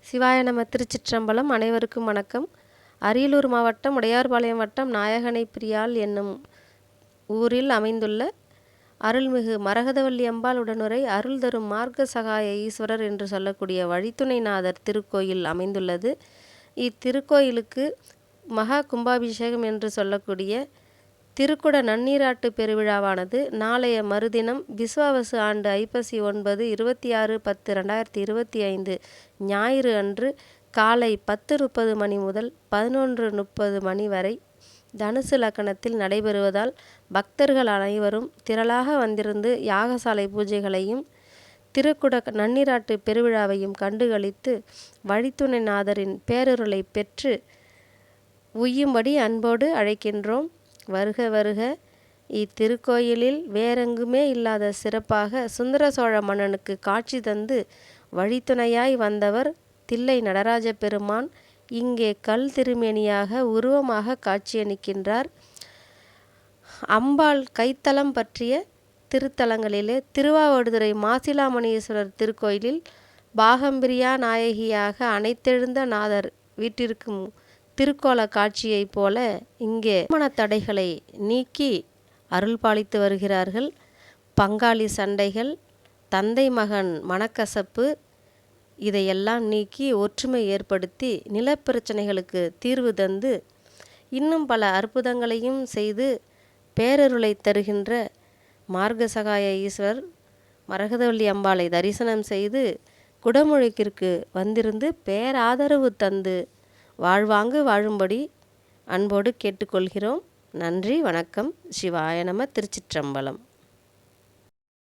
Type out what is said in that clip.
சிவாய நம. திருச்சிற்றம்பலம். அனைவருக்கும் வணக்கம். அரியலூர் மாவட்டம் உடையார்பாளையம் வட்டம் நாயகனை பிரியாள் என்னும் ஊரில் அமைந்துள்ள அருள்மிகு மரகதவல்லி அம்பாள் உடனுரை அருள் தரும் மார்க்க சகாய ஈஸ்வரர் என்று சொல்லக்கூடிய வழித்துணைநாதர் திருக்கோயில் அமைந்துள்ளது. இத்திருக்கோயிலுக்கு மகா கும்பாபிஷேகம் என்று சொல்லக்கூடிய திருக்குட நன்னீராட்டு பெருவிழாவானது நாளைய மறுதினம் விஸ்வாவசு ஆண்டு ஐப்பசி 9 26/10/2025 ஞாயிறு அன்று காலை 10:30 மணி முதல் 11:30 மணி வரை தனுசு லக்கணத்தில் நடைபெறுவதால் பக்தர்கள் அனைவரும் திரளாக வந்திருந்து யாகசாலை பூஜைகளையும் திருக்குட நன்னீராட்டு பெருவிழாவையும் கண்டுகளித்து வழித்துணைநாதரின் பேரருளை பெற்று உய்யும்படி அன்போடு அழைக்கின்றோம். வருக வருக. இத்திருக்கோயிலில் வேறெங்குமே இல்லாத சிறப்பாக சுந்தர சோழ மன்னனுக்கு காட்சி தந்து வழித்துணையாய் வந்தவர் தில்லை நடராஜ பெருமான் இங்கே கல் திருமேனியாக உருவமாக காட்சியளிக்கின்றார். அம்பாள் கைத்தலம் பற்றிய திருத்தலங்களிலே திருவாவடுதுறை மாசிலாமணீஸ்வரர் திருக்கோயிலில் பாகம்பிரியா நாயகியாக அனைத்தெழுந்த நாதர் வீட்டிற்கும் திருக்கோல காட்சியைப் போல இங்கே திருமணத்தடைகளை நீக்கி அருள் பாலித்து வருகிறார்கள். பங்காளி சண்டைகள், தந்தை மகன் மனக்கசப்பு இதையெல்லாம் நீக்கி ஒற்றுமை ஏற்படுத்தி நிலப்பிரச்சனைகளுக்கு தீர்வு தந்து இன்னும் பல அற்புதங்களையும் செய்து பேரருளை தருகின்ற மார்க்கசகாய ஈஸ்வரர் மரகதவல்லி அம்பாளை தரிசனம் செய்து குடமுழுக்கிற்கு வந்திருந்து பேராதரவு தந்து வாழ்வாங்கு வாழும்படி அன்போடு கேட்டுக்கொள்கிறோம். நன்றி, வணக்கம். சிவாய நம. திருச்சிற்றம்பலம்.